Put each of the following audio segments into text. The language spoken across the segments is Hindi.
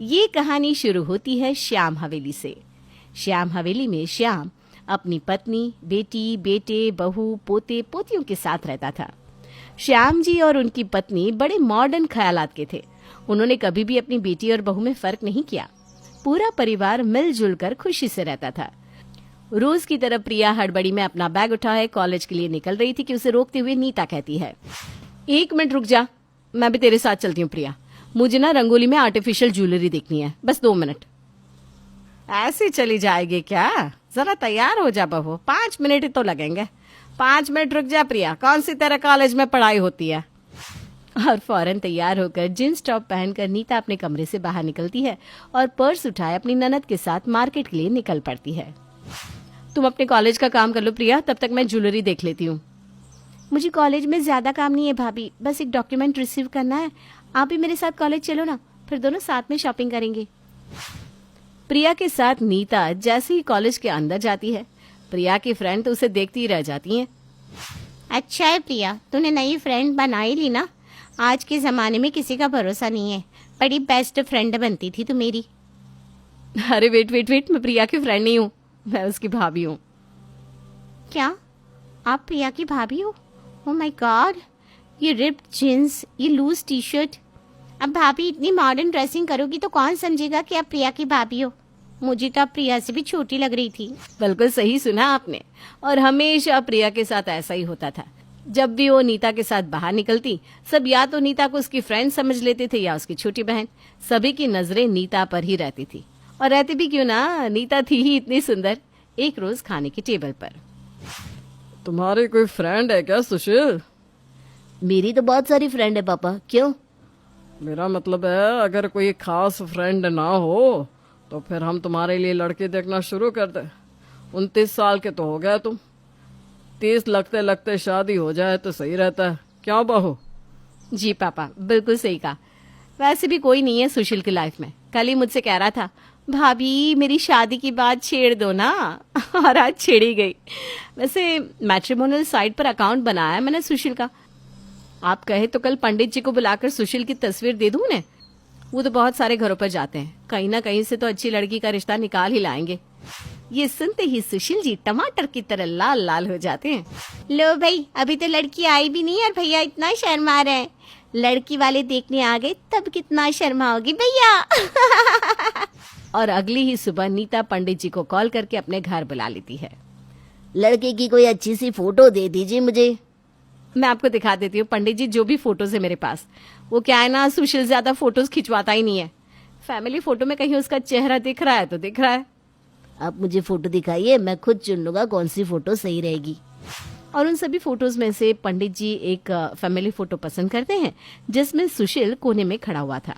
ये कहानी शुरू होती है श्याम हवेली से। श्याम हवेली में श्याम अपनी पत्नी, बेटी, बेटे, बहू, पोते, पोतियों के साथ रहता था। श्याम जी और उनकी पत्नी बड़े मॉडर्न ख्यालात के थे। उन्होंने कभी भी अपनी बेटी और बहू में फर्क नहीं किया। पूरा परिवार मिलजुल कर खुशी से रहता था। रोज की तरह प्रिया हड़बड़ी में अपना बैग उठाए कॉलेज के लिए निकल रही थी कि उसे रोकते हुए नीता कहती है, 1 मिनट रुक जा, मैं भी तेरे साथ चलती हूँ प्रिया। मुझे ना रंगोली में आर्टिफिशियल ज्वेलरी देखनी है, बस 2 मिनट। ऐसे चली जाएगी क्या? जरा तैयार हो जा बहू, 5 मिनट ही तो लगेंगे। 5 मिनट रुक जा प्रिया, कौन सी तरह कॉलेज में पढ़ाई होती है। और फौरन तैयार होकर जींस टॉप पहनकर नीता अपने कमरे से बाहर निकलती है और पर्स उठाए अपनी ननद के साथ मार्केट के लिए निकल पड़ती है। तुम अपने कॉलेज का काम कर लो प्रिया, तब तक मैं ज्वेलरी देख लेती हूँ। मुझे कॉलेज में ज्यादा काम नहीं है भाभी, बस एक डॉक्यूमेंट रिसीव करना है। आप भी मेरे साथ कॉलेज चलो ना, फिर दोनों साथ में शॉपिंग करेंगे। प्रिया के साथ नीता जैसे ही कॉलेज के अंदर जाती है, प्रिया की फ्रेंड तो उसे देखती ही रह जाती हैं। अच्छा है प्रिया, तूने नई फ्रेंड बना ही ली ना। आज के ज़माने में किसी का भरोसा नहीं है। बड़ी बेस्ट फ्रेंड बनती थी तू मेरी। अरे वेट वेट वेट, मैं प्रिया की फ्रेंड नहीं हूँ, मैं उसकी भाभी हूँ। क्या आप प्रिया की भाभी हो? ओह माय गॉड, ये रिप्ड जींस, ये लूज टी शर्ट। अब भाभी इतनी मॉडर्न ड्रेसिंग करोगी तो कौन समझेगा कि आप प्रिया की भाभी हो। मुझे तो अब प्रिया से भी छोटी लग रही थी। बिल्कुल सही सुना आपने। और हमेशा प्रिया के साथ ऐसा ही होता था। जब भी वो नीता के साथ बाहर निकलती, सब या तो नीता को उसकी फ्रेंड समझ लेते थे या उसकी छोटी बहन। सभी की नजरें नीता पर ही रहती थी। और रहती भी क्यों ना, नीता थी ही इतनी सुंदर। एक रोज खाने की टेबल पर, तुम्हारी कोई फ्रेंड है क्या सुशील? मेरी तो बहुत सारी फ्रेंड है पापा, क्यों? मेरा मतलब है अगर कोई खास फ्रेंड ना हो तो फिर हम तुम्हारे लिए लड़के देखना शुरू कर दे। 29 साल के तो हो गए तुम, 30 लगते लगते शादी हो जाए तो सही रहता है, क्यों बहू? जी पापा, बिल्कुल सही कहा। वैसे भी कोई नहीं है सुशील की लाइफ में। कल ही मुझसे कह रहा था, भाभी मेरी शादी की बात छेड़ दो ना। और आज छेड़ी गई। वैसे मैट्रिमोनियल साइट पर अकाउंट बनाया है मैंने सुशील का। आप कहे तो कल पंडित जी को बुलाकर सुशील की तस्वीर दे दूं उन्हें। वो तो बहुत सारे घरों पर जाते हैं, कहीं ना कहीं से तो अच्छी लड़की का रिश्ता निकाल ही लाएंगे। ये सुनते ही सुशील जी टमाटर की तरह लाल लाल हो जाते हैं। लो भाई, अभी तो लड़की आई भी नहीं और भैया इतना शर्मा रहे हैं। लड़की वाले देखने आ गए तब कितना शर्माओगी भैया। और अगली ही सुबह नीता पंडित जी को कॉल करके अपने घर बुला लेती है। लड़के की कोई अच्छी सी फोटो दे दीजिए मुझे। मैं आपको दिखा देती हूँ पंडित जी, जो भी फोटोज है मेरे पास। वो क्या है ना, सुशील ज्यादा फोटोज खिंचवाता ही नहीं है। फैमिली फोटो में कहीं उसका चेहरा दिख रहा है तो दिख रहा है। आप मुझे फोटो दिखाइए, मैं खुद चुन लूंगा कौन सी फोटो सही रहेगी। और उन सभी फोटोज में से पंडित जी एक फैमिली फोटो पसंद करते हैं जिसमें सुशील कोने में खड़ा हुआ था।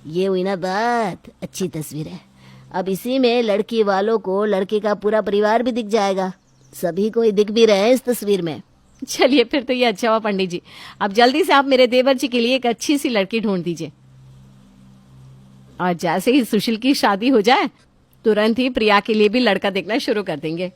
ये हुई ना बात, अच्छी तस्वीर है। अब इसी में लड़की वालों को लड़के का पूरा परिवार भी दिख जाएगा। सभी कोई दिख भी रहे हैं इस तस्वीर में। चलिए फिर तो ये अच्छा हुआ पंडित जी। अब जल्दी से आप मेरे देवर जी के लिए एक अच्छी सी लड़की ढूंढ दीजिए। और जैसे ही सुशील की शादी हो जाए तुरंत ही प्रिया के लिए भी लड़का देखना शुरू कर देंगे।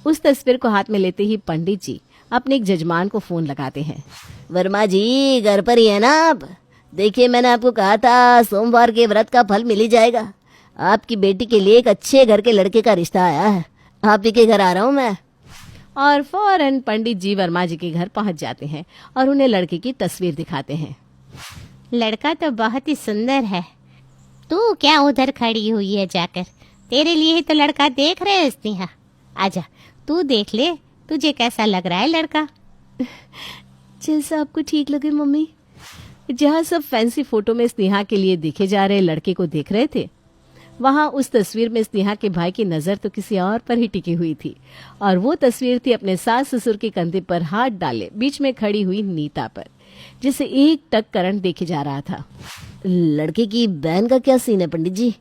उस तस्वीर को हाथ में लेते ही पंडित जी अपने एक जजमान को फोन लगाते हैं। वर्मा जी घर पर ही है ना आप? देखिए मैंने आपको कहा था सोमवार के व्रत का फल मिल ही जाएगा। आपकी बेटी के लिए एक अच्छे घर के लड़के का रिश्ता आया है। आप ही के घर आ रहा हूँ मैं। और फौरन पंडित जी वर्मा जी के घर पहुंच जाते हैं और उन्हें लड़के की तस्वीर दिखाते हैं। लड़का तो बहुत ही सुंदर है। तू क्या उधर खड़ी हुई है जाकर? तेरे लिए ही तो लड़का देख रहे हैं स्नेहा। आजा तू देख ले, तुझे कैसा लग रहा है लड़का? जैसा आपको ठीक लगे मम्मी। जहाँ सब फैंसी फोटो में स्नेहा के लिए देखे जा रहे लड़के को देख रहे थे, वहाँ उस तस्वीर में स्नेहा के भाई की नजर तो किसी और पर ही टिकी हुई थी। और वो तस्वीर थी अपने सास ससुर के कंधे पर हाथ डाले बीच में खड़ी हुई नीता पर, जिसे एक टक करंट देखे जा रहा था। लड़के की बहन का क्या सीन है पंडित जी?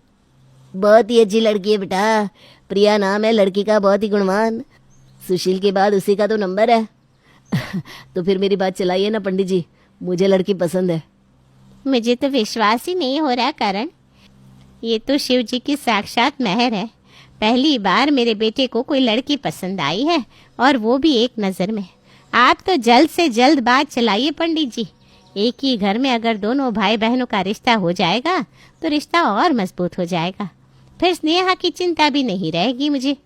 बहुत ही अच्छी लड़की है बेटा। प्रिया नाम है लड़की का, बहुत ही गुणवान। सुशील के बाद उसी का तो नंबर है। तो फिर मेरी बात चलाइए ना पंडित जी, मुझे लड़की पसंद है। मुझे तो विश्वास ही नहीं हो रहा करण। ये तो शिव जी की साक्षात मेहर है। पहली बार मेरे बेटे को कोई लड़की पसंद आई है, और वो भी एक नजर में। आप तो जल्द से जल्द बात चलाइए पंडित जी। एक ही घर में अगर दोनों भाई बहनों का रिश्ता हो जाएगा तो रिश्ता और मजबूत हो जाएगा। फिर स्नेहा की चिंता भी नहीं रहेगी मुझे।